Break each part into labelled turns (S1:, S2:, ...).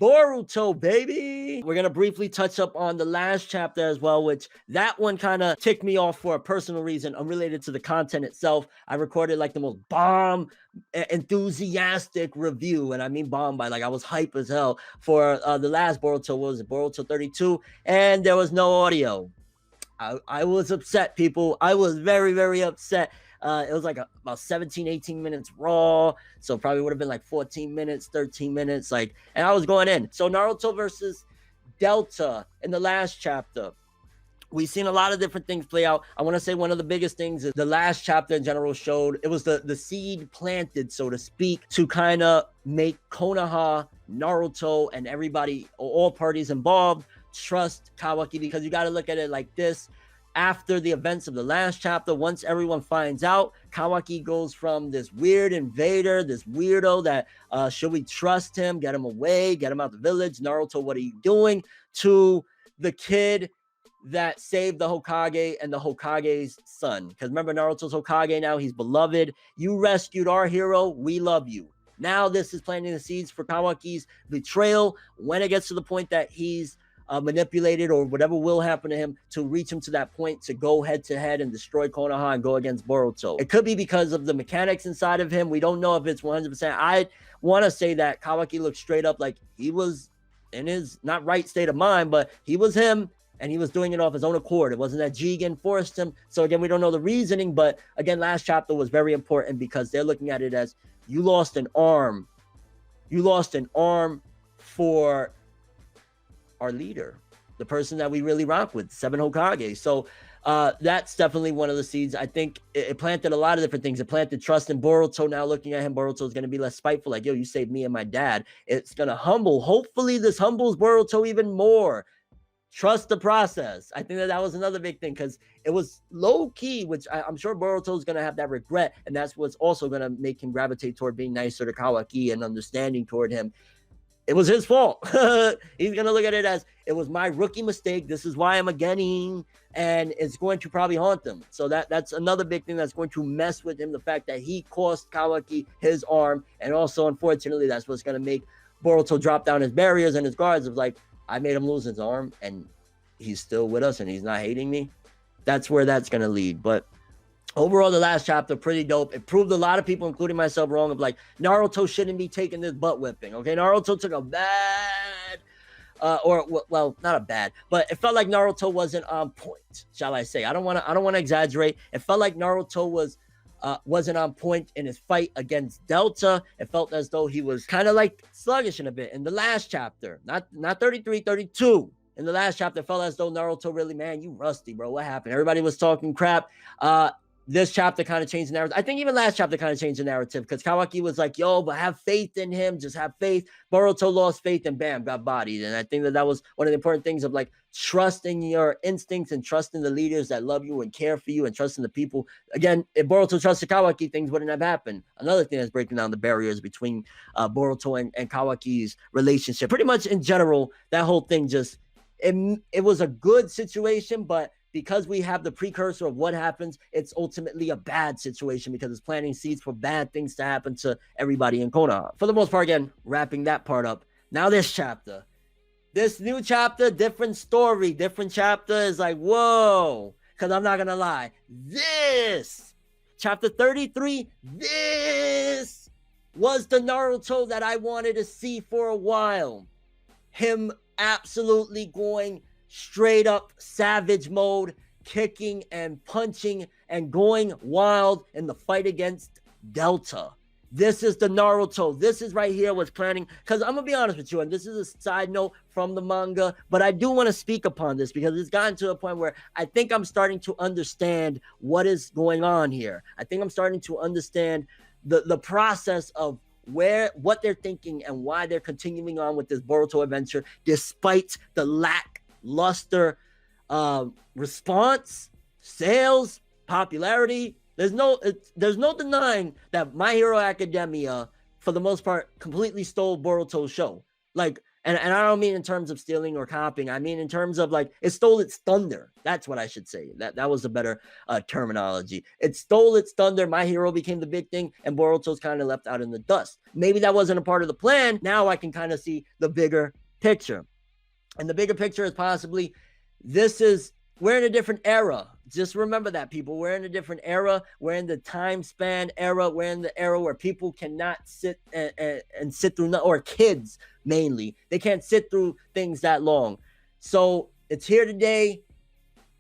S1: Boruto, baby. We're gonna briefly touch up on the last chapter as well, which that one kind of ticked me off for a personal reason unrelated to the content itself. I recorded like the most bomb enthusiastic review, and I mean bomb by like I was hype as hell for the last Boruto. What was it, Boruto 32? And there was no audio. I was upset, people. I was very, very upset. It was like about 17, 18 minutes raw. So probably would have been like 14 minutes, 13 minutes. Like, and I was going in. So Naruto versus Delta in the last chapter. We've seen a lot of different things play out. I want to say one of the biggest things is the last chapter in general showed it was the seed planted, so to speak, to kind of make Konoha, Naruto, and everybody, all parties involved, trust Kawaki, because you got to look at it like this. After the events of the last chapter, once everyone finds out, Kawaki goes from this weird invader, this weirdo that should we trust him, get him away, get him out the village, Naruto, what are you doing, to the kid that saved the Hokage and the Hokage's son. Because remember, Naruto's Hokage now, he's beloved. You rescued our hero, we love you. Now this is planting the seeds for Kawaki's betrayal when it gets to the point that he's manipulated or whatever will happen to him to reach him to that point to go head to head and destroy Konoha and go against Boruto. It could be because of the mechanics inside of him. We don't know if it's 100%. I want to say that Kawaki looks straight up like he was in his not right state of mind, but he was him and he was doing it off his own accord. It wasn't that Jigen forced him. So again, we don't know the reasoning, but again, last chapter was very important because they're looking at it as you lost an arm. You lost an arm for our leader, the person that we really rock with, 7 Hokage. So that's definitely one of the seeds. I think it planted a lot of different things. It planted trust in Boruto. Now looking at him, Boruto is going to be less spiteful. Like, yo, you saved me and my dad. It's going to humble. Hopefully this humbles Boruto even more. Trust the process. I think that was another big thing because it was low key, which I'm sure Boruto is going to have that regret. And that's what's also going to make him gravitate toward being nicer to Kawaki and understanding toward him. It was his fault. He's going to look at it as it was my rookie mistake. This is why I'm a Genin, and it's going to probably haunt him. So that's another big thing that's going to mess with him. The fact that he cost Kawaki his arm. And also, unfortunately, that's what's going to make Boruto drop down his barriers and his guards of like, I made him lose his arm and he's still with us and he's not hating me. That's where that's going to lead. But overall, the last chapter, pretty dope. It proved a lot of people, including myself, wrong of like, Naruto shouldn't be taking this butt whipping. Okay, Naruto took a bad, well, not a bad, but it felt like Naruto wasn't on point, shall I say. I don't want to exaggerate. It felt like Naruto wasn't on point in his fight against Delta. It felt as though he was kind of like sluggish in a bit in the last chapter, not 33, 32. In the last chapter, it felt as though Naruto really, man, you rusty, bro. What happened? Everybody was talking crap. This chapter kind of changed the narrative. I think even last chapter kind of changed the narrative because Kawaki was like, yo, but have faith in him. Just have faith. Boruto lost faith and bam, got bodied. And I think that was one of the important things of like trusting your instincts and trusting the leaders that love you and care for you and trusting the people. Again, if Boruto trusted Kawaki, things wouldn't have happened. Another thing that's breaking down the barriers between Boruto and Kawaki's relationship. Pretty much in general, that whole thing just, it was a good situation, but because we have the precursor of what happens, it's ultimately a bad situation because it's planting seeds for bad things to happen to everybody in Konoha. For the most part, again, wrapping that part up. Now this chapter. This new chapter, different story, different chapter is like, whoa. Because I'm not going to lie. This, chapter 33, this was the Naruto that I wanted to see for a while. Him absolutely going straight up savage mode, kicking and punching and going wild in the fight against Delta. This is the Naruto. This is right here what's planning. Because I'm going to be honest with you, and this is a side note from the manga, but I do want to speak upon this because it's gotten to a point where I think I'm starting to understand what is going on here. I think I'm starting to understand the process of what they're thinking and why they're continuing on with this Boruto adventure despite the lackluster response, sales, popularity. There's no denying that My Hero Academia, for the most part, completely stole Boruto's show. Like, And I don't mean in terms of stealing or copying. I mean in terms of like it stole its thunder. That's what I should say. That was a better terminology. It stole its thunder. My Hero became the big thing, and Boruto's kind of left out in the dust. Maybe that wasn't a part of the plan. Now I can kind of see the bigger picture. And the bigger picture is possibly we're in a different era. Just remember that, people. We're in a different era. We're in the time span era. We're in the era where people cannot sit and sit through, or kids mainly. They can't sit through things that long. So it's here today,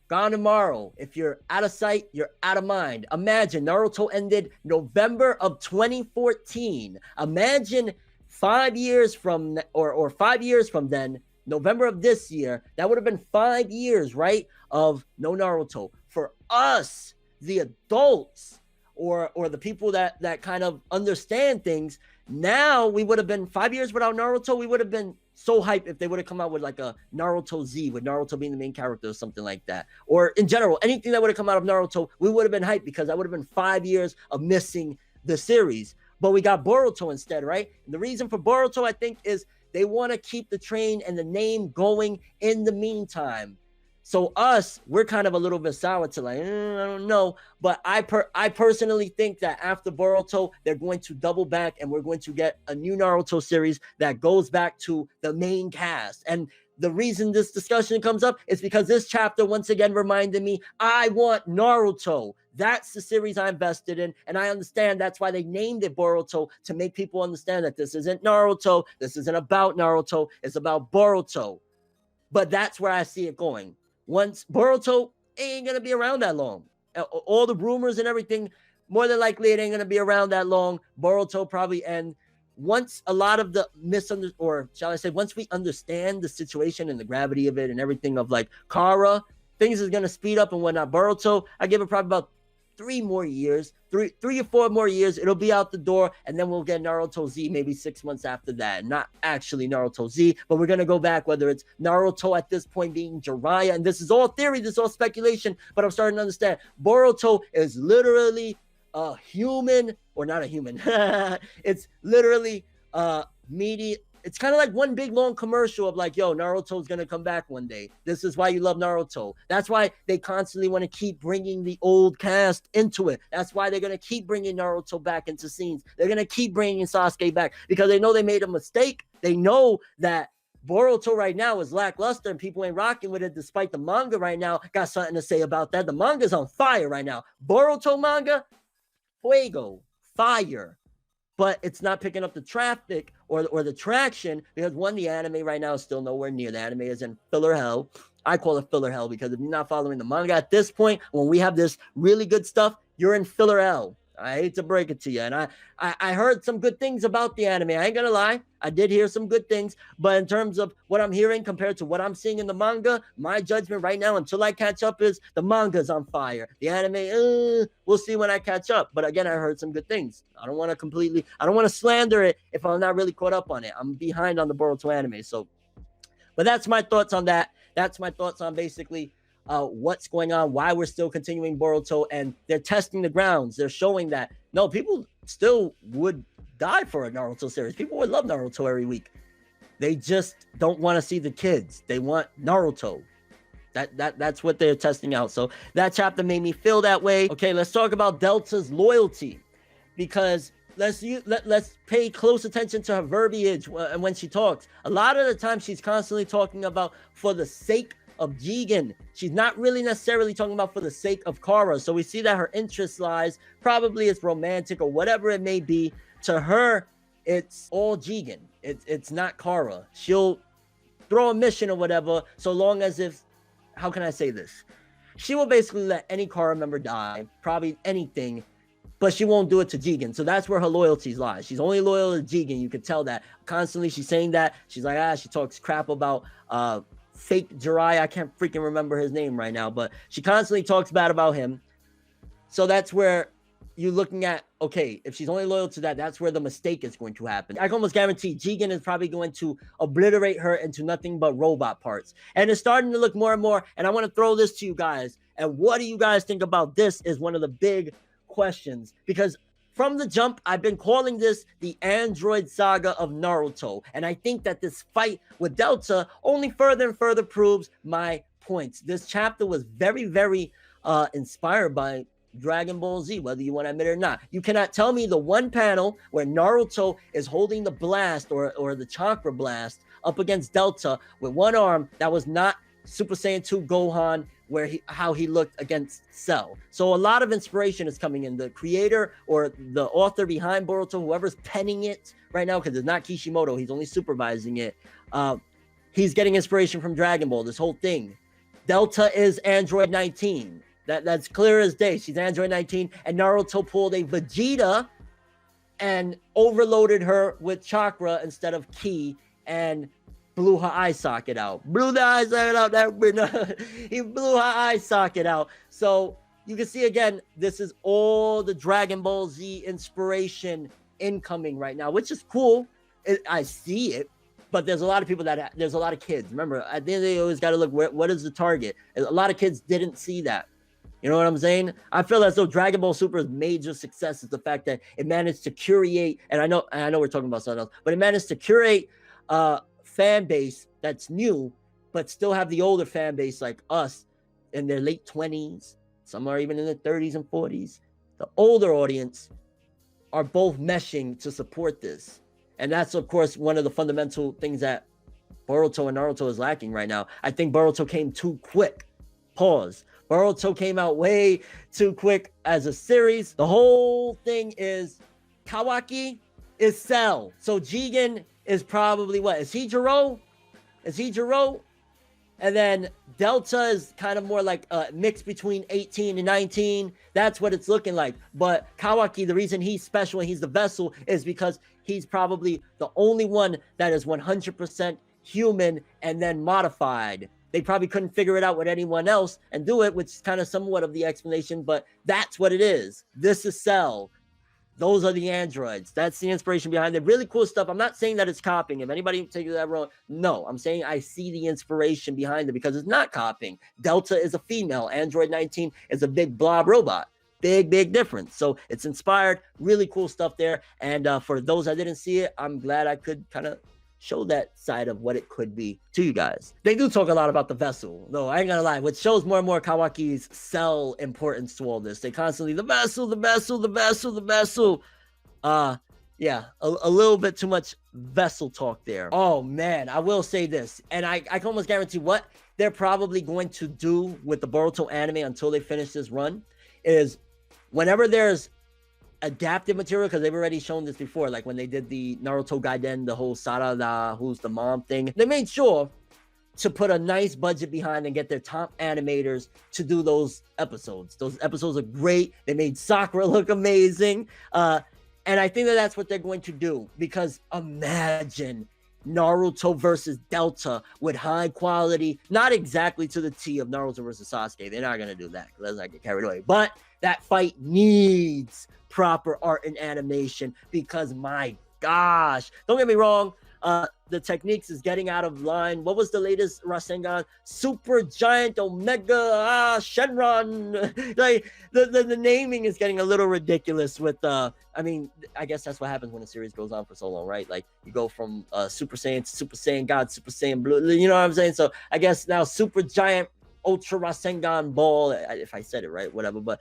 S1: gone tomorrow. If you're out of sight, you're out of mind. Imagine Naruto ended November of 2014. Imagine 5 years from, or 5 years from then, November of this year, that would have been 5 years, right, of no Naruto. For us, the adults, or the people that kind of understand things, now we would have been 5 years without Naruto. We would have been so hyped if they would have come out with like a Naruto Z, with Naruto being the main character or something like that. Or in general, anything that would have come out of Naruto, we would have been hyped, because that would have been 5 years of missing the series. But we got Boruto instead, right? And the reason for Boruto, I think, is they want to keep the train and the name going in the meantime. So we're kind of a little bit sour to like, I don't know. But I personally think that after Boruto, they're going to double back, and we're going to get a new Naruto series that goes back to the main cast. And the reason this discussion comes up is because this chapter once again reminded me, I want Naruto. That's the series I invested in, and I understand that's why they named it Boruto, to make people understand that this isn't Naruto, this isn't about Naruto, it's about Boruto. But that's where I see it going. Once Boruto ain't gonna be around that long. All the rumors and everything, more than likely it ain't gonna be around that long. Boruto probably end once a lot of the once we understand the situation and the gravity of it and everything of like Kara, things is gonna speed up and whatnot. Boruto, I give it probably about 3 more years, three or 4 more years, it'll be out the door, and then we'll get Naruto Z maybe 6 months after that. Not actually Naruto Z, but we're gonna go back, whether it's Naruto at this point being Jiraiya, and this is all theory, this is all speculation, but I'm starting to understand Boruto is literally a human, or not a human. It's literally media. It's kind of like one big long commercial of like, yo, Naruto's gonna come back one day. This is why you love Naruto. That's why they constantly want to keep bringing the old cast into it. That's why they're gonna keep bringing Naruto back into scenes. They're gonna keep bringing Sasuke back, because they know they made a mistake. They know that Boruto right now is lackluster and people ain't rocking with it, despite the manga right now got something to say about that. The manga's on fire right now. Boruto manga, fuego, fire. But it's not picking up the traffic or the traction, because one, the anime right now is still nowhere near. The anime is in filler hell. I call it filler hell, because if you're not following the manga at this point, when we have this really good stuff, you're in filler hell. I hate to break it to you. And I heard some good things about the anime. I ain't gonna lie. I did hear some good things. But in terms of what I'm hearing compared to what I'm seeing in the manga, my judgment right now, until I catch up, is the manga's on fire. The anime, we'll see when I catch up. But again, I heard some good things. I don't want to slander it if I'm not really caught up on it. I'm behind on the Boruto anime. So, but that's my thoughts on that. That's my thoughts on basically what's going on, why we're still continuing Boruto, and they're testing the grounds. They're showing that no, people still would die for a Naruto series. People would love Naruto every week. They just don't want to see the kids. They want Naruto. That's what they're testing out. So that chapter made me feel that way. Okay, let's talk about Delta's loyalty, because let's pay close attention to her verbiage when she talks. A lot of the time, she's constantly talking about for the sake of Jigen. She's not really necessarily talking about for the sake of Kara. So we see that her interest lies, probably it's romantic or whatever it may be. To her, it's all Jigen. It's not Kara. She'll throw a mission or whatever, so long as how can I say this? She will basically let any Kara member die, probably anything, but she won't do it to Jigen. So that's where her loyalties lie. She's only loyal to Jigen. You can tell that. Constantly she's saying that. She's like, she talks crap about fake Jiraiya. I can't freaking remember his name right now, but she constantly talks bad about him. So that's where you're looking at, okay, if she's only loyal to that, that's where the mistake is going to happen. I can almost guarantee Jigen is probably going to obliterate her into nothing but robot parts. And it's starting to look more and more, and I want to throw this to you guys. And what do you guys think about this is one of the big questions, because from the jump, I've been calling this the Android Saga of Naruto. And I think that this fight with Delta only further and further proves my points. This chapter was very, very inspired by Dragon Ball Z, whether you want to admit it or not. You cannot tell me the one panel where Naruto is holding the blast or the chakra blast up against Delta with one arm that was not Super Saiyan 2 Gohan, where how he looked against Cell. So a lot of inspiration is coming in. The creator or the author behind Boruto, whoever's penning it right now, because it's not Kishimoto, he's only supervising it. He's getting inspiration from Dragon Ball, this whole thing. Delta is Android 19. That's clear as day. She's Android 19, and Naruto pulled a Vegeta and overloaded her with chakra instead of ki and blew her eye socket out. Blew the eye socket out. He blew her eye socket out. So you can see again, this is all the Dragon Ball Z inspiration incoming right now, which is cool. I see it, but there's a lot of people there's a lot of kids. Remember, at the end of the day, you always got to look what is the target. A lot of kids didn't see that. You know what I'm saying? I feel as though Dragon Ball Super's major success is the fact that it managed to curate, and I know we're talking about something else, but it managed to curate fan base that's new, but still have the older fan base like us in their late 20s. Some are even in their 30s and 40s. The older audience are both meshing to support this. And that's, of course, one of the fundamental things that Boruto and Naruto is lacking right now. I think Boruto came too quick. Pause. Boruto came out way too quick as a series. The whole thing is Kawaki is Cell. So Jigen is probably what? Is he Jiro? And then Delta is kind of more like a mix between 18 and 19. That's what it's looking like. But Kawaki, the reason he's special and he's the vessel is because he's probably the only one that is 100% human and then modified. They probably couldn't figure it out with anyone else and do it, which is kind of somewhat of the explanation, but that's what it is. This is Cell. Those are the androids. That's the inspiration behind it. Really cool stuff. I'm not saying that it's copying. If anybody takes that wrong, no. I'm saying I see the inspiration behind it because it's not copying. Delta is a female. Android 19 is a big blob robot. Big difference. So it's inspired. Really cool stuff there. And for those that didn't see it, I'm glad I could kind of show that side of what it could be to you guys. They do talk a lot about the vessel, though. I ain't gonna lie, which shows more and more Kawaki's Cell importance to all this. They constantly, the vessel. Yeah, a little bit too much vessel talk there. Oh man, I will say this, and I can almost guarantee what they're probably going to do with the Boruto anime until they finish this run is whenever there's adapted material, because they've already shown this before, like when they did the Naruto Gaiden, the whole Sarada, who's the mom thing, they made sure to put a nice budget behind and get their top animators to do those episodes. Those episodes are great. They made Sakura look amazing. And I think that that's what they're going to do, because imagine Naruto versus Delta with high quality, not exactly to the T of Naruto versus Sasuke. They're not going to do that. Let's not get carried away. But that fight needs proper art and animation because my gosh, don't get me wrong, the techniques is getting out of line. What was the latest Rasengan? Super Giant Omega Shenron. Like the naming is getting a little ridiculous with I mean, I guess that's what happens when a series goes on for so long, right? Like you go from Super Saiyan to Super Saiyan God, Super Saiyan Blue, you know what I'm saying? So I guess now Super Giant Ultra Rasengan Ball, if I said it right, whatever, but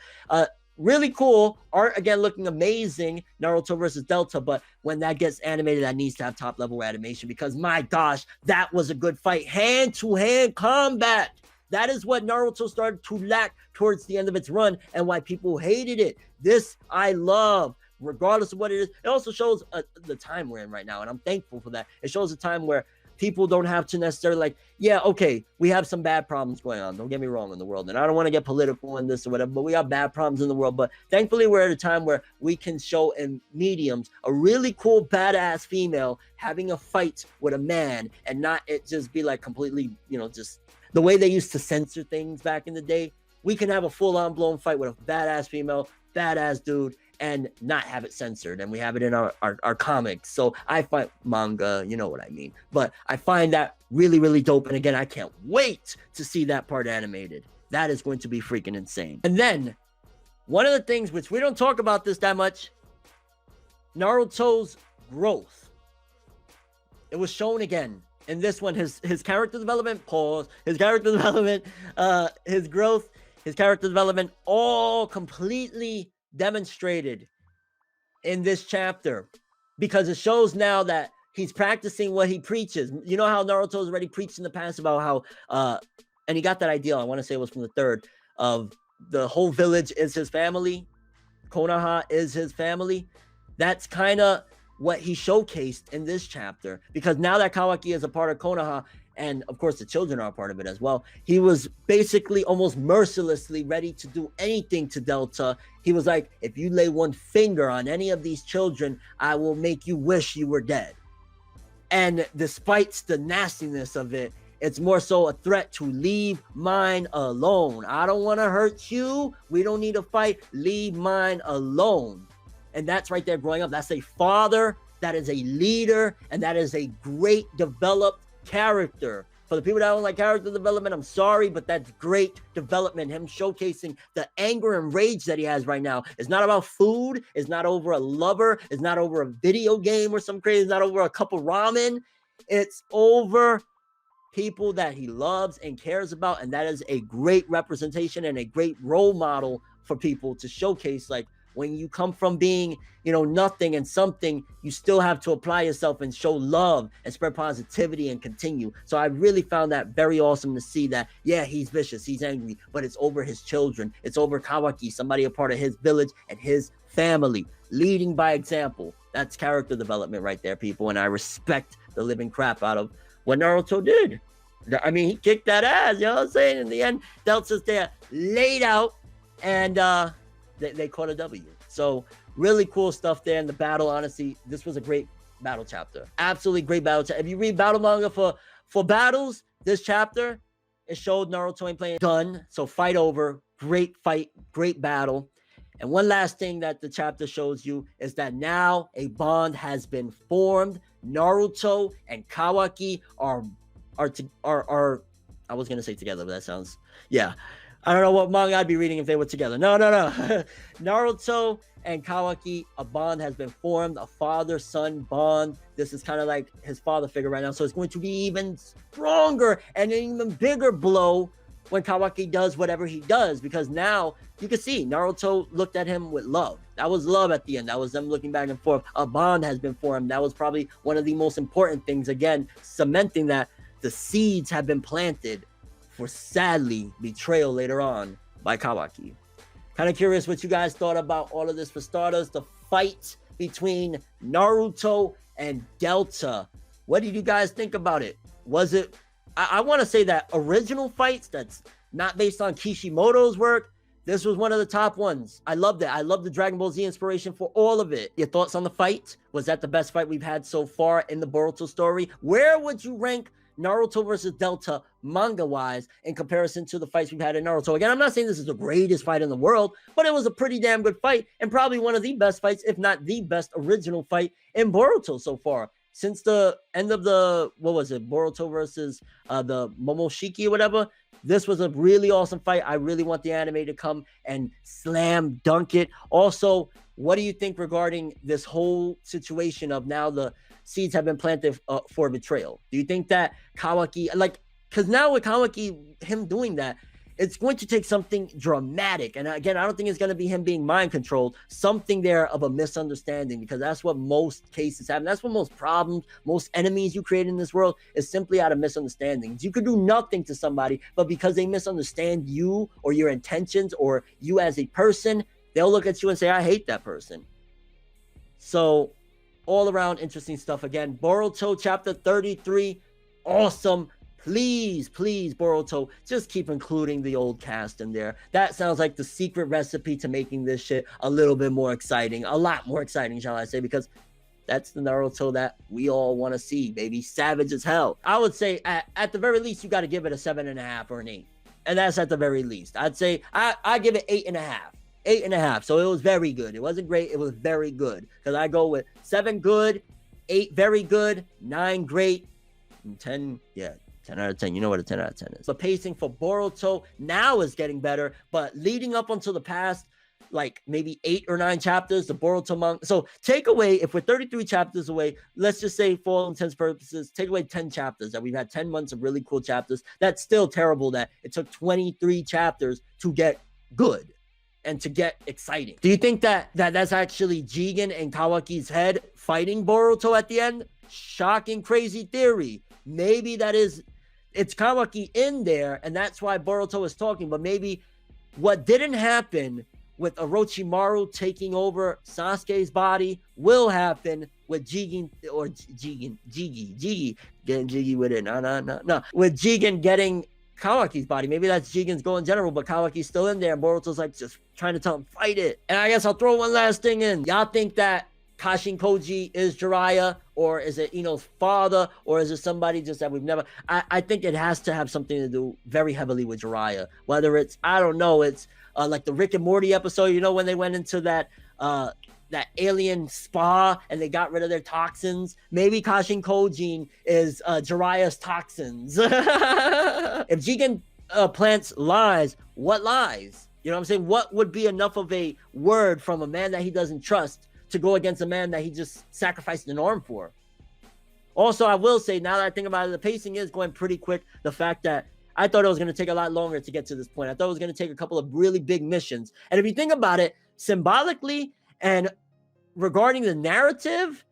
S1: really cool art, again, looking amazing. Naruto versus Delta, but when that gets animated, that needs to have top level animation, because my gosh, that was a good fight. Hand-to-hand combat, that is what Naruto started to lack towards the end of its run and why people hated it. This I love, regardless of what it is. It also shows the time we're in right now, and I'm thankful for that. It shows a time where people don't have to necessarily, like, yeah, okay, we have some bad problems going on, don't get me wrong, in the world, and I don't want to get political in this or whatever, but we have bad problems in the world. But thankfully we're at a time where we can show in mediums a really cool badass female having a fight with a man, and not it just be like completely, you know, just the way they used to censor things back in the day. We can have a full-on blown fight with a badass female, badass dude, and not have it censored, and we have it in our comics. So I find manga, you know what I mean, but I find that really, really dope. And again, I can't wait to see that part animated. That is going to be freaking insane. And then one of the things which we don't talk about this that much, Naruto's growth. It was shown again in this one. His character development, pause, his character development, his growth, his character development, all completely demonstrated in this chapter, because it shows now that he's practicing what he preaches. You know how Naruto's already preached in the past about how and he got that idea, I want to say it was from the third, of the whole village is his family, Konoha is his family. That's kind of what he showcased in this chapter, because now that Kawaki is a part of Konoha, and of course the children are a part of it as well, he was basically almost mercilessly ready to do anything to Delta. He was like, if you lay one finger on any of these children, I will make you wish you were dead. And despite the nastiness of it, it's more so a threat to leave mine alone. I don't want to hurt you. We don't need to fight. Leave mine alone. And that's right there growing up. That's a father, that is a leader, and that is a great developed character. For the people that don't like character development, I'm sorry, but that's great development. Him showcasing the anger and rage that he has right now. It's not about food. It's not over a lover. It's not over a video game or some crazy. It's not over a cup of ramen. It's over people that he loves and cares about. And that is a great representation and a great role model for people to showcase. Like, when you come from being, nothing and something, you still have to apply yourself and show love and spread positivity and continue. So I really found that very awesome to see that, yeah, he's vicious, he's angry, but it's over his children. It's over Kawaki, somebody a part of his village and his family, leading by example. That's character development right there, people. And I respect the living crap out of what Naruto did. I mean, he kicked that ass, you know what I'm saying? In the end, Delta's there laid out, and they caught a W. So really cool stuff there in the battle. Honestly, this was a great battle chapter. Absolutely great battle chapter. If you read battle manga for battles, this chapter, it showed Naruto ain't playing done. So fight over. Great fight. Great battle. And one last thing that the chapter shows you is that now a bond has been formed. Naruto and Kawaki are I was gonna say together, but that sounds, yeah. I don't know what manga I'd be reading if they were together. No. Naruto and Kawaki, a bond has been formed, a father-son bond. This is kind of like his father figure right now. So it's going to be even stronger and an even bigger blow when Kawaki does whatever he does, because now you can see Naruto looked at him with love. That was love at the end. That was them looking back and forth. A bond has been formed. That was probably one of the most important things, again, cementing that the seeds have been planted for, sadly, betrayal later on by Kawaki. Kind of curious what you guys thought about all of this. For starters, the fight between Naruto and Delta. What did you guys think about it? Was it, I want to say that original fights that's not based on Kishimoto's work, this was one of the top ones. I loved it. I love the Dragon Ball Z inspiration for all of it. Your thoughts on the fight? Was that the best fight we've had so far in the Boruto story? Where would you rank Naruto versus Delta manga-wise in comparison to the fights we've had in Naruto? Again, I'm not saying this is the greatest fight in the world, but it was a pretty damn good fight, and probably one of the best fights, if not the best original fight in Boruto so far. Since the end of the, what was it, Boruto versus the Momoshiki or whatever, this was a really awesome fight. I really want the anime to come and slam dunk it. Also, what do you think regarding this whole situation of now the seeds have been planted for betrayal? Do you think that Kawaki, like, because now with Kawaki, him doing that, it's going to take something dramatic. And again, I don't think it's going to be him being mind controlled, something there of a misunderstanding, because that's what most cases happen. That's what most problems, most enemies you create in this world is simply out of misunderstandings. You could do nothing to somebody, but because they misunderstand you or your intentions or you as a person, they'll look at you and say, I hate that person. So all around interesting stuff. Again, Boruto chapter 33, awesome. Please, Boruto, just keep including the old cast in there. That sounds like the secret recipe to making this shit a little bit more exciting. A lot more exciting, shall I say, because that's the Naruto that we all want to see, baby. Savage as hell. I would say, at the very least, you got to give it a 7.5 or an 8. And that's at the very least. I'd say, I give it 8.5. 8.5. So it was very good. It wasn't great. It was very good. Because I go with 7 good, 8 very good, 9 great, and 10, yeah. 10 out of 10. You know what a 10 out of 10 is. The pacing for Boruto now is getting better, but leading up until the past like maybe 8 or 9 chapters, the Boruto manga. So take away, if we're 33 chapters away, let's just say for all intents and purposes, take away 10 chapters, that we've had 10 months of really cool chapters. That's still terrible that it took 23 chapters to get good and to get exciting. Do you think that's actually Jigen and Kawaki's head fighting Boruto at the end? Shocking, crazy theory. Maybe it's Kawaki in there, and that's why Boruto is talking. But maybe what didn't happen with Orochimaru taking over Sasuke's body will happen with Jigen, or Jigi, getting jiggy with it. No. With Jigen getting Kawaki's body. Maybe that's Jigen's goal in general, but Kawaki's still in there, and Boruto's like just trying to tell him, fight it. And I guess I'll throw one last thing in. Y'all think that Kashin Koji is Jiraiya, or is it Ino's father, or is it somebody just that we've never... I think it has to have something to do very heavily with Jiraiya. Whether it's, I don't know, it's like the Rick and Morty episode, you know, when they went into that alien spa and they got rid of their toxins. Maybe Kashin Koji is Jiraiya's toxins. If Jigen plants lies, what lies? You know what I'm saying? What would be enough of a word from a man that he doesn't trust to go against a man that he just sacrificed an arm for? Also, I will say, now that I think about it, the pacing is going pretty quick. The fact that I thought it was going to take a lot longer to get to this point. I thought it was going to take a couple of really big missions. And if you think about it, symbolically and regarding the narrative,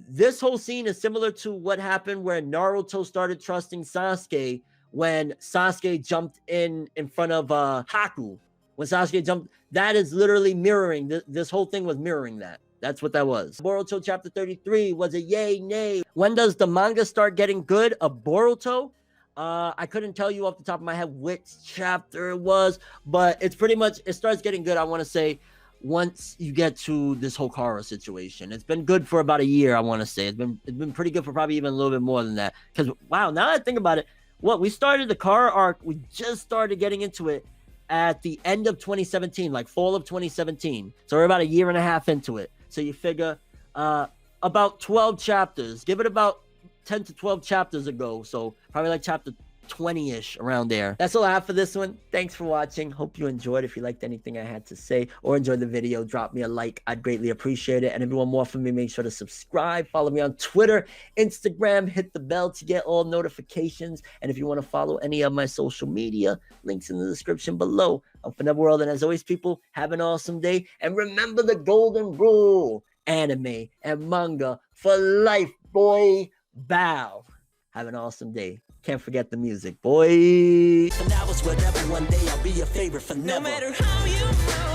S1: this whole scene is similar to what happened where Naruto started trusting Sasuke when Sasuke jumped in front of Haku. When Sasuke jumped, that is literally mirroring. This whole thing was mirroring that. That's what that was. Boruto chapter 33 was a yay, nay. When does the manga start getting good of Boruto? I couldn't tell you off the top of my head which chapter it was, but it's pretty much, it starts getting good, I want to say, once you get to this Hokara situation. It's been good for about a year, I want to say. It's been pretty good for probably even a little bit more than that. Because, wow, now that I think about it, we started the Kara arc, we just started getting into it at the end of 2017, like fall of 2017. So we're about a year and a half into it. So you figure about 12 chapters. Give it about 10 to 12 chapters ago. So probably like chapter 20-ish, around there. That's all I have for this one. Thanks for watching. Hope you enjoyed. If you liked anything I had to say or enjoyed the video, drop me a like. I'd greatly appreciate it. And if you want more from me, make sure to subscribe. Follow me on Twitter, Instagram. Hit the bell to get all notifications. And if you want to follow any of my social media, links in the description below. I'm ForneverWorld, and as always, people, have an awesome day. And remember the golden rule: anime and manga for life, boy. Bow. Have an awesome day. Can't forget the music, boy. And that was whatever. One day I'll be your favorite for never. No matter how you